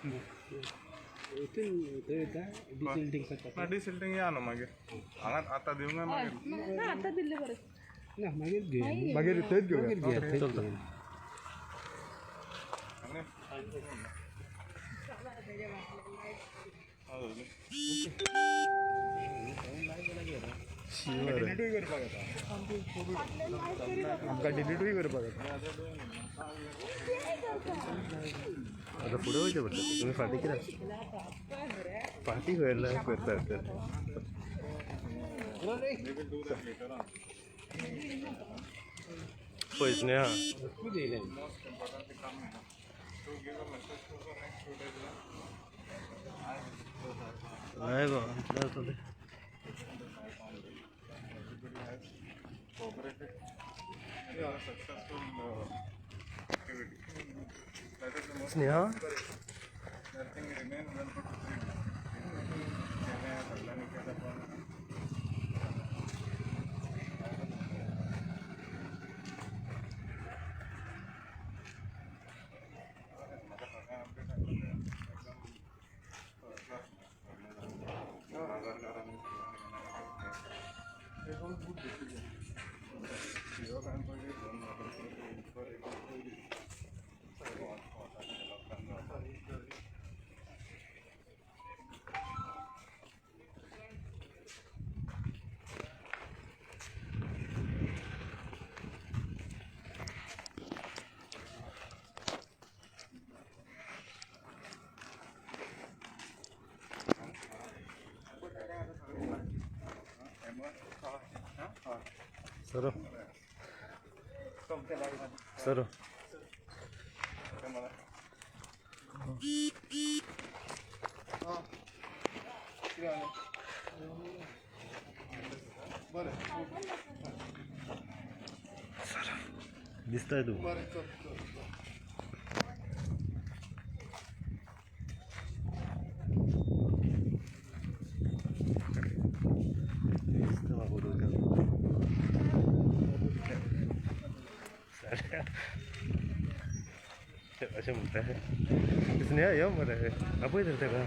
ना डिसिल्टिंग या न्हू मागीर हांगा आतां दिवंक काय मागीर ना आता दिले बरं ना मागीर घेया मागीर थंयच घेवया चलता डिलिटूय करपाक येता आमकां डिलीटूय करपाक जाता आतां फुडें वयचें पडटा तुमी फाटीं कित्याक फाटीं खंय करता पयस न्ही आं हय गो जातलें cooperated successful activity. That is the most Sneha that thing remains well put together. त्याने सगळ्यांनी केलं पण सरो सरो दिसताय तू अशें म्हणटा स्नेहा यो मरे आपय तर तेका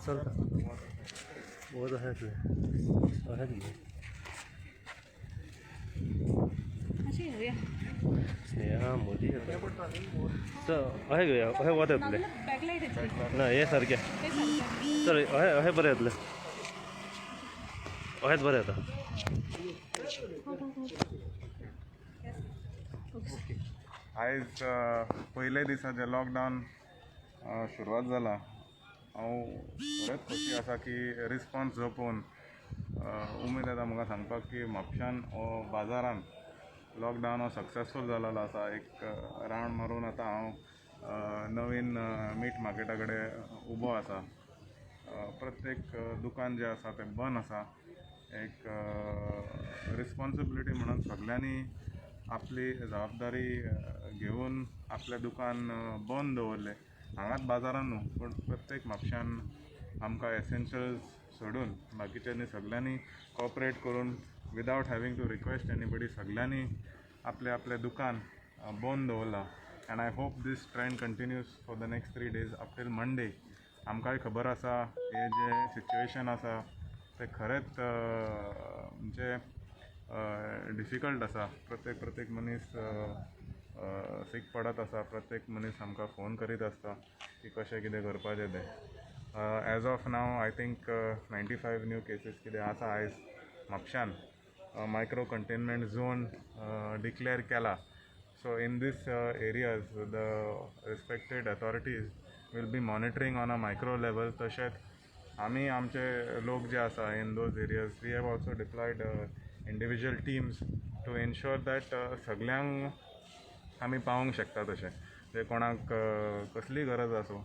चलता वो तो है स्नेहा मोदी अहे घेया अहे वता येतले बॅकलाईट येते ना हे सारकें ते सारखें चल अहे बरें येतलें अहेच बरें येता आयज पयले दिसा जे लॉकडावन सुरवात जाला हांव खरेंच खोशी आसा की रिस्पॉन्स जो पळोवन उमेद येता म्हाका सांगपाक की म्हापशान हो बाजारान लॉकडावन हो सक्सेसफूल जालेलो आसा एक रावंड मारून आतां हांव नवीन मीट मार्केटा कडेन उबो आसा प्रत्येक दुकान जें आसा तें बंद आसा एक रिस्पॉन्सिबिलिटी म्हणून सगळ्यांनी आपली जबाबदारी घेवन आपलें दुकान बंद दवरलें हांगाच बाजारान न्हू पूण प्रत्येक म्हापशान आमकां एसेन्शियल्स सोडून बाकीच्यांनी सगळ्यांनी कॉपरेट करून without having to request anybody सगळ्यांनी आपलें आपलें दुकान बंद दवरलां and I hope this trend continues for the next 3 days up till Monday आमकांय खबर आसा हे जें सिच्युएशन आसा तें खरेंच म्हणजे डिफिकल्ट आसा प्रत्येक मनीस सीक पडत आसा प्रत्येक मनीस आमकां फोन करीत आसता की कशें कितें करपाचें तें as of now I think 95 new cases कितें आसा आयज म्हापशान मायक्रो कंटेनमेंट झोन डिक्लेअर केला So in these areas, the respected authorities will be monitoring on a micro level. तशेंच आमी आमचे लोक जे आसा in those areas, we have also deployed individual teams to ensure that सगल्यांक आमी पावोंक शकता तशें जे कोणाक कसली गरज आसूं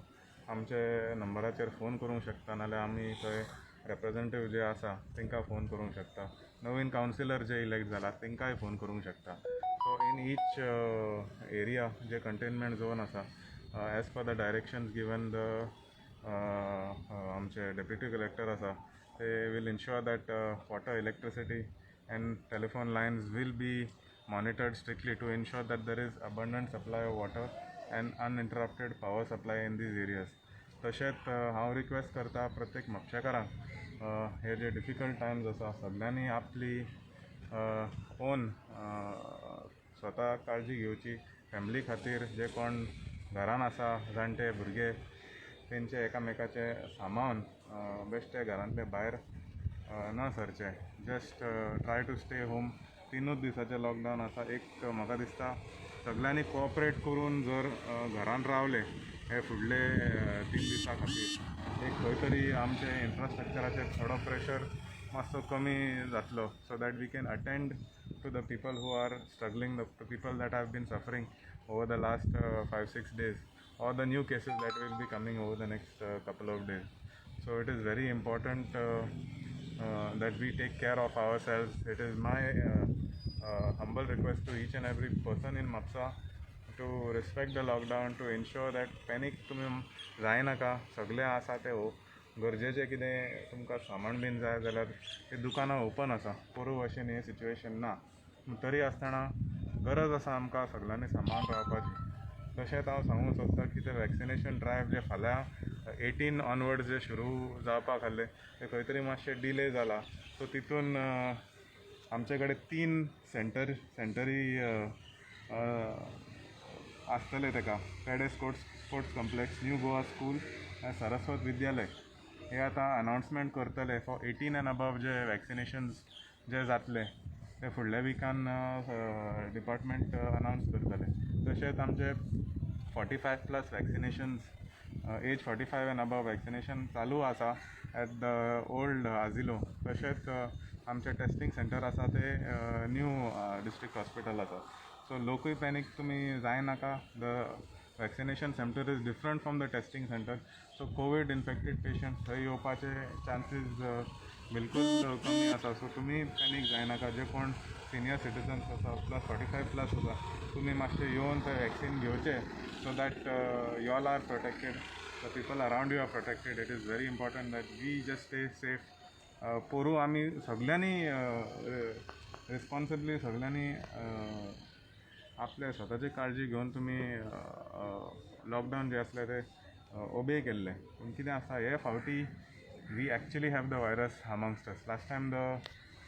आमचे नंबराचेर फोन करूंक शकता नाल्यार आमी थंय रेप्रेजेंटेटिव जे आसा तांकां फोन करूंक शकता नवीन कावन्सिलर जे इलेक्ट जाला तांकांय फोन करूंक शकता सो इन ईच एरिया जे कंटेनमेंट झोन आसा as per the directions given the आमचे डेप्युटी कलेक्टर आसा ते will ensure that water electricity and telephone lines will be monitored strictly to ensure that there is abundant supply of water and uninterrupted power supply in these areas. तशेंच हांव request करता प्रत्येक म्हापशेकारांक हे जे difficult Times आसा सगळ्यांनी आपली on स्वता काळजी घेवची फॅमिली खातीर जे कोण घरान आसा जाणटे भुरगे तेंचे एकामेकाचे सामान बेश्टे घरांतले भायर न सरचे just try to stay home 3 दिसाचे लॉकडावन आसा एक म्हाका दिसता सगळ्यांनी कोऑपरेट करून जर घरान रावले हे फुडले 3 दिसां खातीर एक खंय तरी आमचे इन्फ्रास्ट्रक्चराचेर थोडो प्रेशर मातसो कमी जातलो so that we can attend to the people who are struggling the people that have been suffering over the last 5-6 days or the new cases that will be coming over the next couple of days. So it is very important that we take care of ourselves. It is my humble request to each and every person in Mapsa to respect the lockdown, to ensure that panic तुमी जाय नाका सगळे आसा ते गरजेचें कितें तुमकां सामान बीन जाय जाल्यार ती दुकानां ओपन आसा पोरू भशेन हें सिच्युएशन ना तरी आसतना गरज आसा आमकां सगळ्यांनी सामान रावपाची तशेंच हांव सांगूंक सोदतां की तें वॅक्सिनेशन ड्रायव जे फाल्यां 18 ऑनवर्ड्स जे सुरू जावपाक आहले ते खंय तरी मातशें डिले जाला सो तितून आमचे कडेन 3 सेंटरी आसतले तेका पेडे sports complex new Goa school आनी सरस्वत विद्यालय हे आतां अनाउन्समेंट करतले फॉर 18 and above जे वॅक्सिनेशन्स जे जातले ते फुडल्या विकान डिपार्टमेंट अनाउन्स करतले तशेंच आमचे 45+ वॅक्सिनेशन्स एज 45 and above वॅक्सिनेशन चालू आसा एट द ओल्ड आजिलो तशेंच आमचे टेस्टिंग सेंटर आसा ते न्यू डिस्ट्रिक्ट हॉस्पिटल आसा सो लोकूय पॅनीक तुमी जाय नाका the vaccination centre is different from the testing centre so Covid infected patients थंय येवपाचे चान्सीस बिलकुल कमी आसा सो तुमी पॅनीक जाय नाका जे कोण सिनियर सिटीजन्स आसा +45+ आसा तुमी मातशे येवन ते वॅक्सीन घेवचे so that you all are protected the people around you are protected it is very important that we just stay safe पोरू आमी सगळ्यांनी रिस्पॉन्सिबली सगळ्यांनी आपले स्वताची काळजी घेवन तुमी लॉकडावन जे आसले ते ओबे केल्ले पूण कितें आसा हे फावटी we actually have the virus amongst us last time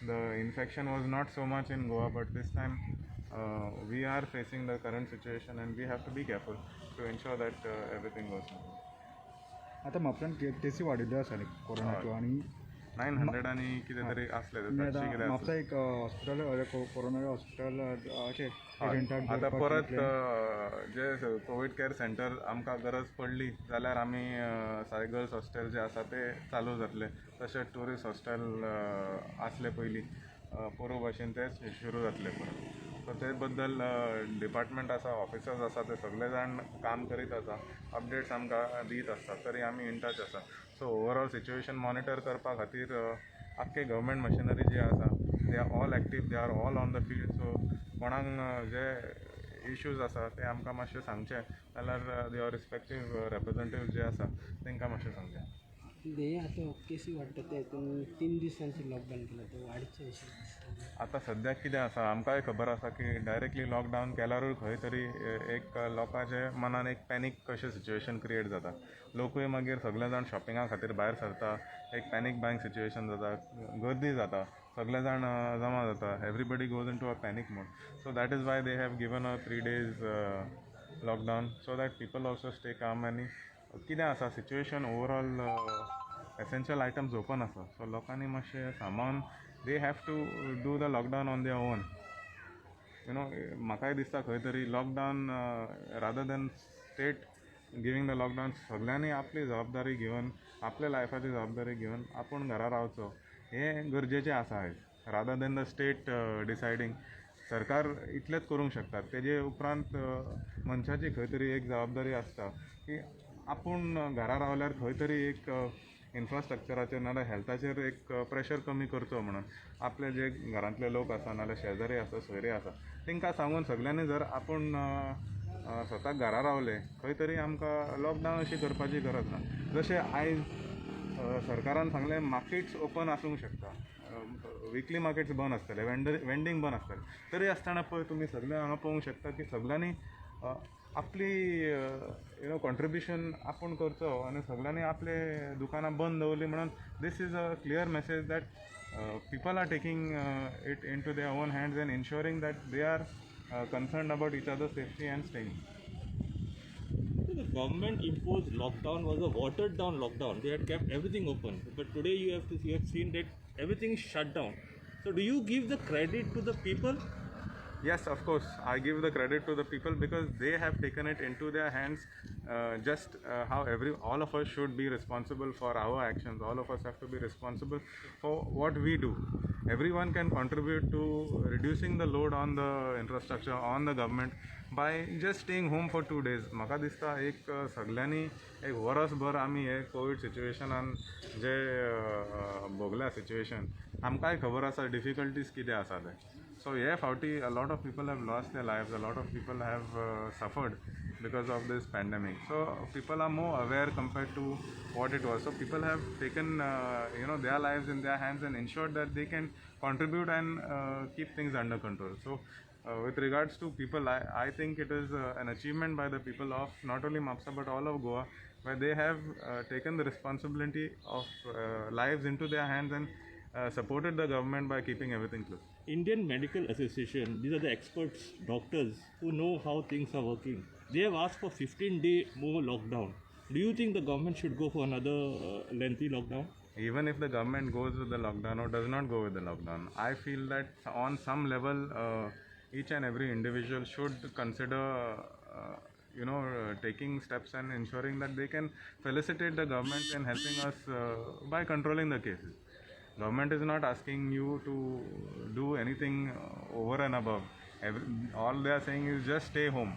the infection was not so much in Goa but this time we are facing the current situation and we have to be careful to ensure that everything goes well. आता म्हापशान केसी वाडिल्ल्यो आसा न्ही कोरोनाच्यो आनी 900 आनी कितें तरी आसले म्हापसा एक hospital corona hospital अशें आतां परत जे कोवीड केअर सेंटर आमकां गरज पडली जाल्यार आमी सायगर्ल्स हॉस्टेल जे आसा ते चालू जातले तशेंच ट्युरिस्ट हॉस्टेल आसले पयलीं पोरू भाशेन ते सुरू जातले परत सो ते बद्दल डिपार्टमेंट आसा ऑफिसर्स आसा ते सगळे जाण काम करीत आसा अपडेट्स आमकां दीत आसता तरी आमी इन टच आसा सो ओवरऑल सिच्युएशन मॉनिटर करपा खातीर आख्खे गव्हर्मेंट मशिनरी जी आसा they are all active they are all on the field so कोणाक जे इश्यूज आसा ते आमकां मातशें सांगचे जाल्यार देवर रिस्पेक्टीव रेप्रेजेंटेटिव्ह जे आसा तांकां मातशें सांगचें हे आता केसी वाडटा ते हितून 3 दिसांचे लॉकडावन केला ते वाडचे अशें आतां सद्याक कितें आसा आमकांय खबर आसा की डायरेक्टली लॉकडावन केल्यारूय खंय तरी एक लोकांचे मनान एक पॅनीक कशें सिच्युएशन क्रिएट जाता लोकूय मागीर सगळे जाण शॉपिंगा खातीर भायर सरता एक पॅनीक बायंग सिच्युएशन जाता गर्दी जाता सगळे जाण जमा जाता everybody goes into a panic mode so that is why they have given a 3 days lockdown so that people also stay calm आनी कितें आसा situation overall essential items open आसा सो लोकांनी मातशें सामान they have to do the lockdown on their own you know म्हाकाय दिसता खंय तरी lockdown rather than state giving the lockdown सगळ्यांनी आपली जबाबदारी घेवन आपल्या लायफाची जबाबदारी घेवन आपूण घरा रावचो हें गरजेचें आसा आयज rather than the state deciding सरकार इतलेंच करूंक शकता तेजे उपरांत मनशाची खंय तरी एक जबाबदारी आसता की आपूण घरा रावल्यार खंय तरी एक इन्फ्रास्ट्रक्चराचेर नाजाल्यार हेल्थाचेर एक प्रेशर कमी करचो म्हणून आपले जे घरांतले लोक आसा नाजाल्यार शेजारी आसा सोयरे आसा तांकां सांगून सगळ्यांनी जर आपूण स्वताक घरा रावले खंय तरी आमकां लॉकडावन अशी करपाची गरज ना जशें आयज सरकारान सांगलें मार्केट्स ओपन आसूंक शकता विकली मार्केट्स बंद आसतले वेंडींग बंद आसतले तरी आसतना पळय तुमी सगळे हांगा पळोवंक शकता की सगळ्यांनी आपली यू नो कॉन्ट्रिब्युशन आपूण करचो आनी सगळ्यांनी आपले दुकानां बंद दवरली म्हणून this is a clear message that people are taking it into their own hands and ensuring that they are concerned about each other's safety and staying. So the government imposed lockdown was a watered down lockdown. They had kept everything open, but today you have seen that everything is shut down. So do you give the credit to the people? Yes, of course, I give the credit to the people because they have taken it into their hands. Just how all of us should be responsible for our actions. All of us have to be responsible for what we do. Everyone can contribute to reducing the load on the infrastructure, on the government by just staying home for 2 days. म्हाका दिसता एक सगळ्यांनी एक वर्सभर आमी हे Covid सिच्युएशनान जे भोगल्या situation आमकांय खबर आसा डिफिकल्टीज कितें आसा ते So yeah, Fauti, a lot of people have lost their lives, a lot of people have suffered because of this pandemic. So people are more aware compared to what it was. So people have taken their lives in their hands and ensured that they can contribute and keep things under control. So with regards to people, I think it is an achievement by the people of not only Mapsa but all of Goa, where they have taken the responsibility of lives into their hands and supported the government by keeping everything closed. Indian Medical Association, these are the experts, doctors who know how things are working. They have asked for 15-day more lockdown. Do you think the government should go for another lengthy lockdown? Even if the government goes with the lockdown or does not go with the lockdown, I feel that on some level, each and every individual should consider taking steps and ensuring that they can felicitate the government in helping us by controlling the cases. Government is not asking you to do anything over and above. All they are saying is just stay home,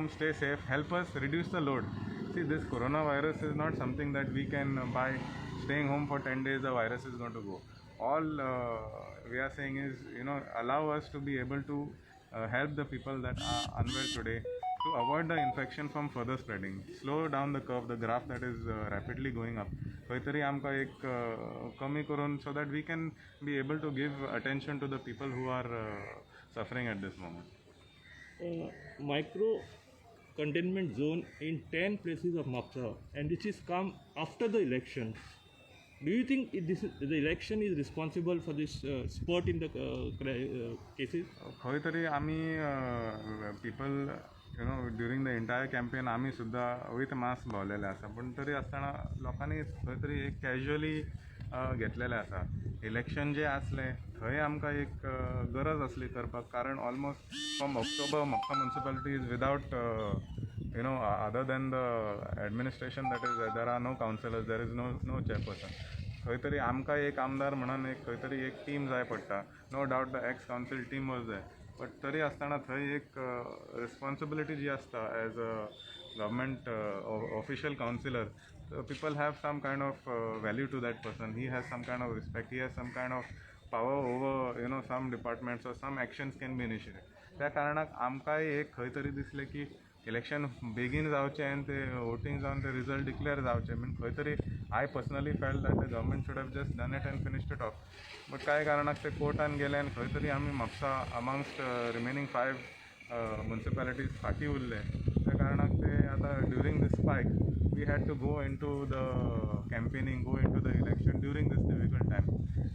stay safe, help us reduce the load. See, this coronavirus is not something that we can by staying home for 10 days the virus is going to go. All we are saying is allow us to be able to help the people that are unwell today to avoid the infection from further spreading. Slow down the curve, the graph that is rapidly going up. खंय तरी आमकां एक कमी करून so that we can be able to give attention to the people who are suffering at this moment. Micro containment zone in 10 places of Mapsa, and this is come after the election. Do you think the election is responsible for this spurt in the cases? खंय तरी आमी people during the entire campaign आमी सुद्दां with mask भोंवलेले आसा पूण तरी आसतना लोकांनी खंय तरी एक कॅज्युअली घेतलेलें आसा इलेक्शन जें आसलें थंय आमकां एक गरज आसली करपाक कारण almost from October Mapusa municipality is without other than the administration that is there are no councillors there is no chairperson खंय तरी आमकां एक आमदार म्हणून एक खंय तरी एक टीम जाय पडटा no doubt the ex council team was there but तरी आसतना थंय एक रिस्पॉन्सिबिलिटी जी आसता as a government official councillor people have some kind of value to that person. He has some kind of respect. He has some kind of power over some departments or some actions can be initiated. त्या कारणाक आमकांय एक खंय तरी दिसलें की election बेगीन जावचें आनी ते वोटींग जावन ते रिजल्ट डिक्लेअर जावचें बीन खंय तरी I personally felt that the government should have just done it and finished it of but कांय कारणाक ते कोर्टान गेले आनी खंय तरी आमी म्हापसा अमंगस्ट रिमेनींग 5 म्युनिसिपालिटीज फाटीं उरले त्या कारणाक ते आतां during this spike we had to go into the campaigning, go into the election during this difficult time.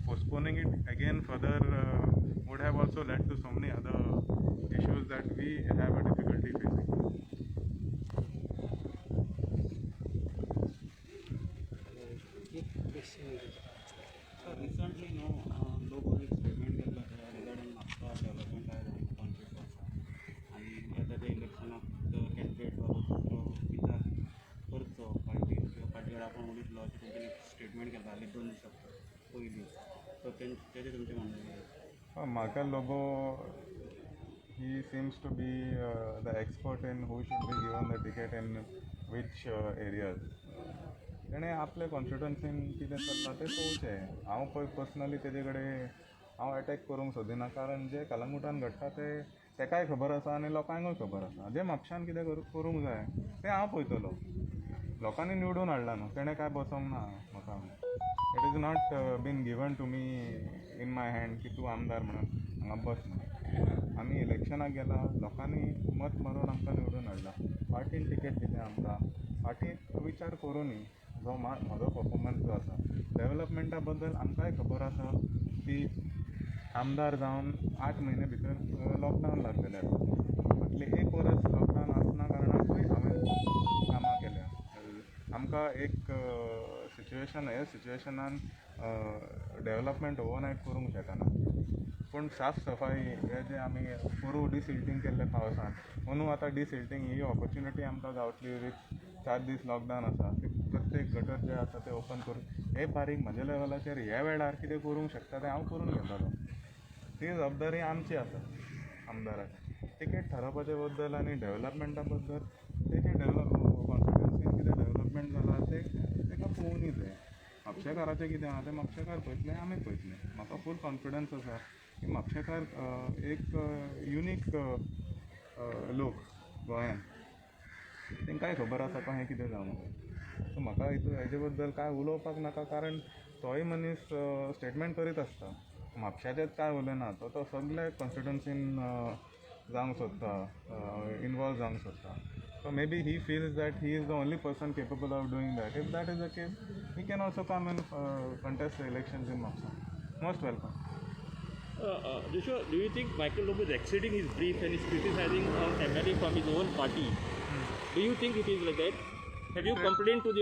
Postponing it again further would have also led to so many other issues that we have a difficulty facing. Recently, local statement regarding Mapsa development. Statement केला हालीं 2 दीस पयलीं so तेजें तुमचें म्हणणें कितें? Michael Lobo, he seems to be the expert in who should be given the ticket in which areas. तेणें आपले कॉन्स्टिट्युएन्सीन कितें चल्लां तें पळोवचें. हांव पळय पर्सनली तेजे कडेन हांव अटॅक करूंक सोदिना, कारण जें कलंगुटान घडटा तें तेकाय खबर आसा आनी लोकांकूय खबर आसा. जें म्हापशान कितें करूंक जाय तें हांव पळयतलो. लोकांनी निवडून हाडला न्हू, तेणें काय बसोंक ना म्हाका. It is not been given to me in my hand की तूं आमदार म्हणून हांगा बस म्हणून. आमी इलेक्शनाक गेला, लोकांनी मत मारून आमकां निवडून हाडला. पार्टीन टिकेट दिलें आमकां. पार्टीन विचार करुनी जो म्हजो परफॉर्मन्स जो आसा डेवलपमेंटा बद्दल आमकांय खबर आसा की आमदार जावन 8 म्हयने भितर लॉकडावन लागलेले आसा. फाटले 1 वर्स लॉकडावन आसना कारणाकूय हांवें कामां केल्या. आमकां एक सिच्युएशन हे सिच्युएशनान डेवलपमेंट ओवरनायट करूंक शकना, पूण साफ सफाई हे जे आमी पोरू डिसिल्टींग केल्ले पावसान म्हणून आतां डिसिल्टींग ही ऑपॉर्च्युनिटी आमकां गावतली. 4 दीस लॉकडावन आसा, प्रत्येक गटर जे आसा ते ओपन करून हे बारीक म्हज्या लेवलाचेर ह्या वेळार कितें करूंक शकता तें हांव करून घेतलो. ती जबाबदारी आमची आसा आमदाराची. टिकेट थारावपाचे बद्दल आनी डेवलपमेंटा बद्दल तेजे कॉन्स्टिट्युएन्सीन कितें डेवलपमेंट जाला तेका पळोवनूय जाय. म्हापशेकाराचें कितें आहा तें म्हापशेकार पळयतले, आमी पळयतले. म्हाका फूल कॉन्फिडन्स आसा की म्हापशेकार एक युनीक लोक गोंयान, तेंकांय खबर आसा कशें कितें जावंक जाय. सो म्हाका हेजे बद्दल काय उलोवपाक नाका, कारण तोय मनीस स्टेटमेंट करीत आसता. म्हापशाचेंच काय उलयना, तो सगळे कॉन्स्टिट्युएन्सीन जावंक सोदता, इनवॉल्व जावंक सोदता. So maybe he feels that he is the only person capable of doing that. If that is the case, he can also come and contest the elections in Mapsa. Most welcome. Joshua, do you think Michael Lobo is exceeding his brief and is criticizing an MLA from his own party? Do you think it is like that? Have you complained to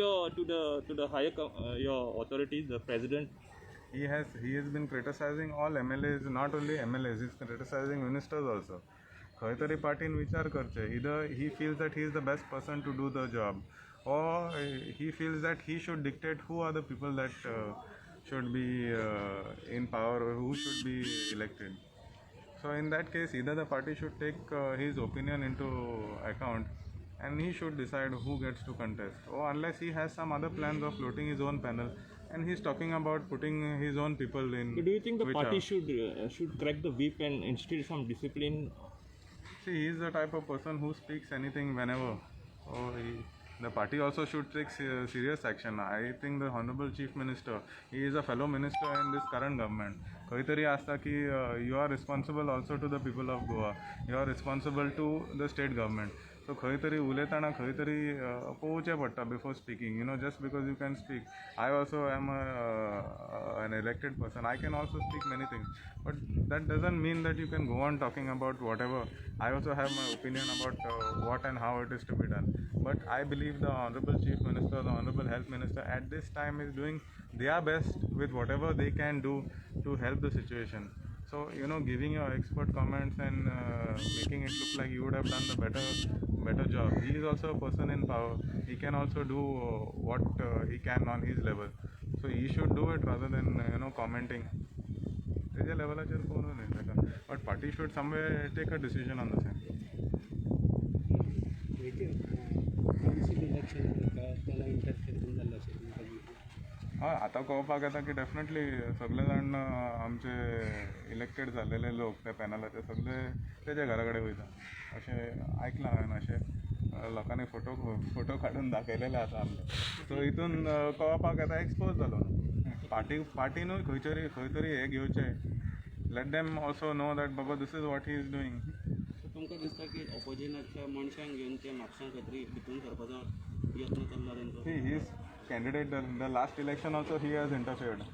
the higher your authorities, the president? He has been criticizing all MLAs, not only MLAs. He is criticizing ministers also. खंय तरी पार्टीन विचार करचे. Either he feels that he is the best person to do the job, or he feels that he should dictate who are the people that should be in power or who should be elected. So in that case, either the party should take his opinion into account and he should decide who gets to contest, or unless he has some other plans of floating his own panel and he's talking about putting his own people in. But do you think the party should crack the whip and instill some discipline? See, he is the type of person who speaks anything whenever. So the party also should take serious action. I think the Honorable Chief Minister, he is a fellow minister in this current government. खंय तरी आसता की you are responsible also to the people of Goa. You are responsible to the state government. So खंय तरी उलयतना खंय तरी पळोवचें पडटा before speaking. You know, just because you can speak. I also am an elected person. I can also speak many things. But that doesn't mean that you can go on talking about whatever. I also have my opinion about what and how it is to be done. But I believe the Honorable Chief Minister, the Honorable Health Minister at this time is doing their best with whatever they can do to help the situation. So, you know, giving your expert comments and making it look like you would have done the better job. He is also a person in power. He can also do what he can on his level. So he should do it rather than, you know, commenting. तेज्या लेवलाचेर कोणूय न्ही ताका. But party should somewhere take a decision on the same. Municipal election त्याला इंटरफेर करून जाल्लो अशें तुमकां दिसता? हय, आतां कळपाक येता की डेफिनेटली सगळे जाण आमचे इलेक्टेड जाल्लेले लोक त्या पॅनलाचे सगळे तेजे घरा कडेन वयता अशें आयकलां हांवें. अशें लोकांनी फोटो काडून दाखयलेले आसा आमचे. सो हितून कळपाक येता एक्सपोज जालो न्हू. पार्टीनूय खंय तरी हे घेवचें. Let them also know that बाबा this is what he is doing. So तुमकां दिसता की ऑपोजिशनाच्या मनशांक घेवन ते म्हापशां खंय तरी भितून सरपाचो यत्न चल्ला तेंचो? See, his candidate, the last election also he has interfered.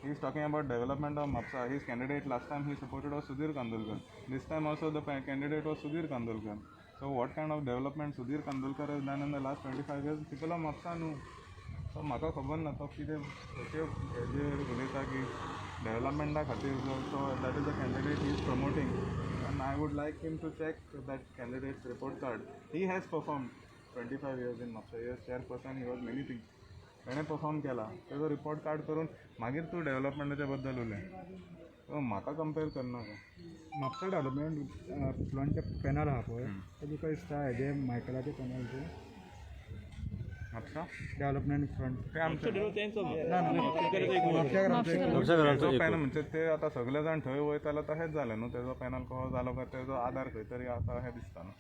He is talking about development of Mapsa. His candidate last time he supported was Sudhir Kandolkar. This time also the candidate was Sudhir Kandolkar. So what kind of development Sudhir Kandolkar has done in the last 25 years? People of Mapsa knew. So म्हाका खबर ना तो कितें हेजेर उलयता की डेवलपमेंटा खातीर. So that is the candidate he is promoting. And I would like him to check that candidate's report card. He has performed 25 years in Mapsa. He was chairperson, he was many things. ताणें perform केला तेजो report card करून मागीर तूं डेव्हलपमेंटाच्या बद्दल उलय तो म्हाका कंपेर करनाका. म्हापसा डेव्हलपमेंट प्लॉनचे पॅनल आहा पळय ते तुका दिसता हेजे मायकलाचे पॅनल ते म्हापसा डेव्हलपमेंट फ्रंट ते आमचे त्यांचो म्हापशा तेजो पॅनल म्हणजे ते आतां सगळे जाण थंय वयता जाल्यार तशेंच जालें न्हू तेजो पॅनल कहो जालो काय तेजो आदार खंय तरी आसा हें दिसता न्हू.